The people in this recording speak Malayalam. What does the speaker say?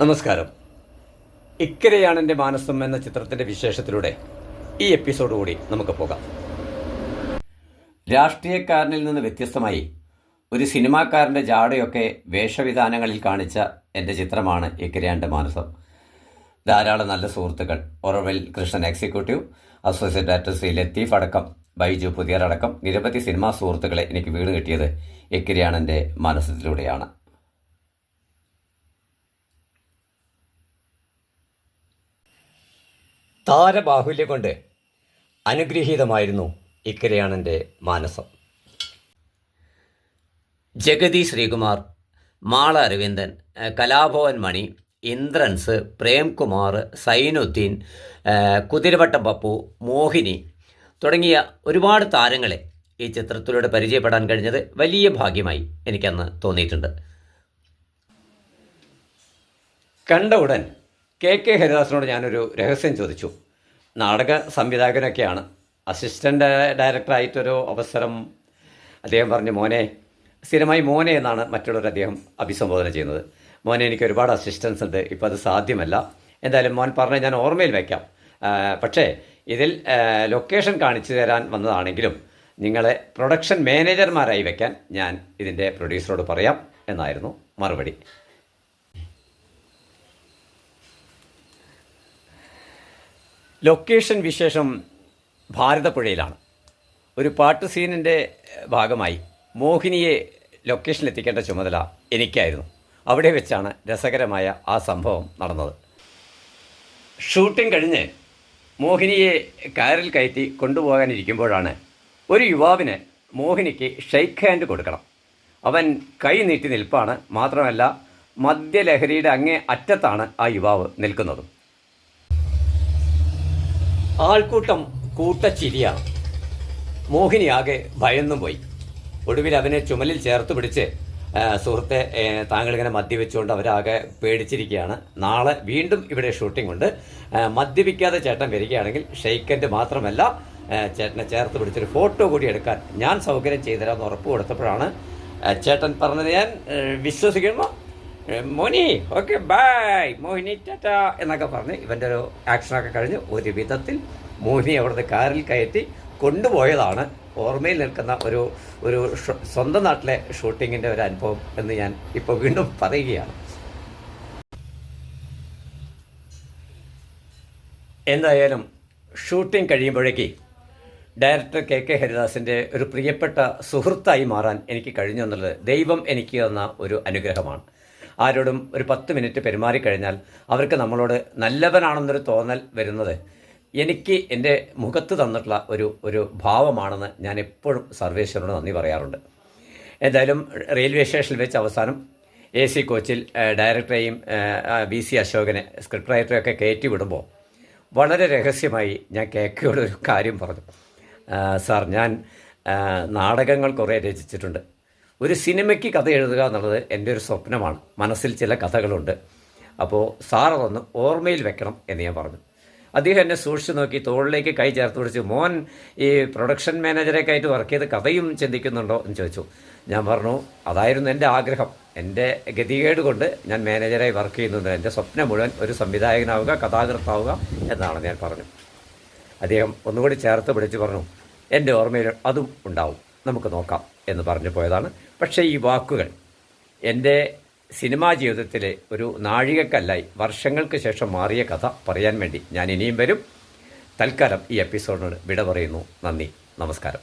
നമസ്കാരം. ഇക്കരയാണെൻ്റെ മാനസം എന്ന ചിത്രത്തിൻ്റെ വിശേഷത്തിലൂടെ ഈ എപ്പിസോഡ് കൂടി നമുക്ക് പോകാം. രാഷ്ട്രീയക്കാരനിൽ നിന്ന് വ്യത്യസ്തമായി ഒരു സിനിമാക്കാരൻ്റെ ജാടയൊക്കെ വേഷവിധാനങ്ങളിൽ കാണിച്ച എൻ്റെ ചിത്രമാണ് ഇക്കരയാൻ്റെ മാനസം. ധാരാളം നല്ല സുഹൃത്തുക്കൾ, Oraval Krishnan executive, associate director Shri Latheef അടക്കം, ബൈജു പുതിയറടക്കം നിരവധി സിനിമാ സുഹൃത്തുക്കളെ എനിക്ക് വീട് കിട്ടിയത് ഇക്കരയാണെൻ്റെ മാനസത്തിലൂടെയാണ്. താരബാഹുല്യം കൊണ്ട് അനുഗ്രഹീതമായിരുന്നു ഇക്കരയാണെൻ്റെ മാനസം. ജഗതി ശ്രീകുമാർ, മാള അരവിന്ദൻ, കലാഭവൻ മണി, ഇന്ദ്രൻസ്, പ്രേംകുമാർ, സൈനുദ്ദീൻ, കുതിരവട്ടം പപ്പു, മോഹിനി തുടങ്ങിയ ഒരുപാട് താരങ്ങളെ ഈ ചിത്രത്തിലൂടെ പരിചയപ്പെടാൻ കഴിഞ്ഞത് വലിയ ഭാഗ്യമായി എനിക്കന്ന് തോന്നിയിട്ടുണ്ട്. കണ്ട ഉടൻ കെ ഹരിദാസിനോട് ഞാനൊരു രഹസ്യം ചോദിച്ചു. നാടക സംവിധായകനൊക്കെയാണ്, അസിസ്റ്റൻ്റ് ഡയറക്ടറായിട്ടൊരു അവസരം അദ്ദേഹം പറഞ്ഞു, മോനെ, സ്ഥിരമായി മോനെ എന്നാണ് മറ്റുള്ളവർ അദ്ദേഹം അഭിസംബോധന ചെയ്യുന്നത്. മോനെ, എനിക്ക് ഒരുപാട് അസിസ്റ്റൻസ് ഉണ്ട്, ഇപ്പോൾ അത് സാധ്യമല്ല. എന്തായാലും മോൻ പറഞ്ഞ് ഞാൻ ഓർമ്മയിൽ വയ്ക്കാം. പക്ഷേ ഇതിൽ ലൊക്കേഷൻ കാണിച്ചു തരാൻ വന്നതാണെങ്കിലും നിങ്ങളെ പ്രൊഡക്ഷൻ മാനേജർമാരായി വയ്ക്കാൻ ഞാൻ ഇതിൻ്റെ പ്രൊഡ്യൂസറോട് പറയാം എന്നായിരുന്നു മറുപടി. ലൊക്കേഷൻ വിശേഷം ഭാരതപ്പുഴയിലാണ്. ഒരു പാട്ട് സീനിൻ്റെ ഭാഗമായി മോഹിനിയെ ലൊക്കേഷനിലെത്തിക്കേണ്ട ചുമതല എനിക്കായിരുന്നു. അവിടെ വെച്ചാണ് രസകരമായ ആ സംഭവം നടന്നത്. ഷൂട്ടിംഗ് കഴിഞ്ഞ് മോഹിനിയെ കാറിൽ കയറ്റി കൊണ്ടുപോകാനിരിക്കുമ്പോഴാണ് ഒരു യുവാവിന് മോഹിനിക്ക് ഷെയ്ക്ക് ഹാൻഡ് കൊടുക്കണം. അവൻ കൈ നീട്ടി നിൽപ്പാണ്. മാത്രമല്ല, മദ്യലഹരിയുടെ അങ്ങേ അറ്റത്താണ് ആ യുവാവ് നിൽക്കുന്നതും. ആൾക്കൂട്ടം കൂട്ടച്ചിരിയാണ്. മോഹിനി ആകെ ഭയന്നും പോയി. ഒടുവിൽ അവനെ ചുമലിൽ ചേർത്ത് പിടിച്ച്, സുഹൃത്തെ, താങ്കളിങ്ങനെ മദ്യവെച്ചുകൊണ്ട് അവരാകെ പേടിച്ചിരിക്കുകയാണ്. നാളെ വീണ്ടും ഇവിടെ ഷൂട്ടിംഗ് ഉണ്ട്. മദ്യപിക്കാതെ ചേട്ടൻ വരികയാണെങ്കിൽ ഷെയ്ക്കൻഡ് മാത്രമല്ല, ചേട്ടനെ ചേർത്ത് പിടിച്ചൊരു ഫോട്ടോ കൂടി എടുക്കാൻ ഞാൻ സൗകര്യം ചെയ്തുതരാമെന്ന് ഉറപ്പ് കൊടുത്തപ്പോഴാണ് ചേട്ടൻ പറഞ്ഞത് ഞാൻ വിശ്വസിക്കുന്നു. മോനി, ഓക്കെ, ബൈ, മോഹിനി ടാറ്റ എന്നൊക്കെ പറഞ്ഞ് ഇവൻ്റെ ഒരു ആക്ഷനൊക്കെ കഴിഞ്ഞ് ഒരു വിധത്തിൽ മോഹിനി അവിടുത്തെ കാറിൽ കയറ്റി കൊണ്ടുപോയതാണ് ഓർമ്മയിൽ നിൽക്കുന്ന ഒരു സ്വന്തം നാട്ടിലെ ഷൂട്ടിങ്ങിൻ്റെ ഒരു അനുഭവം എന്ന് ഞാൻ ഇപ്പോൾ വീണ്ടും പറയുകയാണ്. എന്തായാലും ഷൂട്ടിംഗ് കഴിയുമ്പോഴേക്ക് ഡയറക്ടർ കെ ഹരിദാസിൻ്റെ ഒരു പ്രിയപ്പെട്ട സുഹൃത്തായി മാറാൻ എനിക്ക് കഴിഞ്ഞു എന്നുള്ളത് ദൈവം എനിക്ക് തന്ന ഒരു അനുഗ്രഹമാണ്. ആരോടും ഒരു 10 മിനിറ്റ് പെരുമാറിക്കഴിഞ്ഞാൽ അവർക്ക് നമ്മളോട് നല്ലവനാണെന്നൊരു തോന്നൽ വരുന്നത് എനിക്ക് എൻ്റെ മുഖത്ത് തന്നിട്ടുള്ള ഒരു ഭാവമാണെന്ന് ഞാൻ എപ്പോഴും സർവേശ്വരനോട് നന്ദി പറയാറുണ്ട്. എന്തായാലും റെയിൽവേ സ്റ്റേഷനിൽ വെച്ച് അവസാനം AC കോച്ചിൽ ഡയറക്ടറെയും BC അശോകനെ സ്ക്രിപ്റ്റ് റൈറ്ററെയൊക്കെ കയറ്റി വിടുമ്പോൾ വളരെ രഹസ്യമായി ഞാൻ കേക്കയോടൊരു കാര്യം പറഞ്ഞു. സാർ, ഞാൻ നാടകങ്ങൾ കുറേ രചിച്ചിട്ടുണ്ട്. ഒരു സിനിമയ്ക്ക് കഥ എഴുതുക എന്നുള്ളത് എൻ്റെ ഒരു സ്വപ്നമാണ്. മനസ്സിൽ ചില കഥകളുണ്ട്. അപ്പോൾ സാർ അതൊന്ന് ഓർമ്മയിൽ വെക്കണം എന്ന് ഞാൻ പറഞ്ഞു. അദ്ദേഹം എന്നെ സൂക്ഷിച്ച് നോക്കി തോളിലേക്ക് കൈ ചേർത്ത് പിടിച്ച്, മോൻ ഈ പ്രൊഡക്ഷൻ മാനേജറൊക്കെ ആയിട്ട് വർക്ക് ചെയ്ത് കഥയും ചിന്തിക്കുന്നുണ്ടോ എന്ന് ചോദിച്ചു. ഞാൻ പറഞ്ഞു, അതായിരുന്നു എൻ്റെ ആഗ്രഹം. എൻ്റെ ഗതികേട് കൊണ്ട് ഞാൻ മാനേജറായി വർക്ക് ചെയ്യുന്നുണ്ട്. എൻ്റെ സ്വപ്നം മുഴുവൻ ഒരു സംവിധായകനാവുക, കഥാകൃത്താവുക എന്നാണ് ഞാൻ പറഞ്ഞു. അദ്ദേഹം ഒന്നുകൂടി ചേർത്ത് പിടിച്ച് പറഞ്ഞു, എൻ്റെ ഓർമ്മയിൽ അതും ഉണ്ടാവും, നമുക്ക് നോക്കാം എന്ന് പറഞ്ഞു പോയതാണ്. പക്ഷേ ഈ വാക്കുകൾ എൻ്റെ സിനിമാ ജീവിതത്തിലെ ഒരു നാഴികക്കല്ലായി വർഷങ്ങൾക്ക് ശേഷം മാറിയ കഥ പറയാൻ വേണ്ടി ഞാൻ ഇനിയും വരും. തൽക്കാലം ഈ എപ്പിസോഡിനോട് വിട പറയുന്നു. നന്ദി, നമസ്കാരം.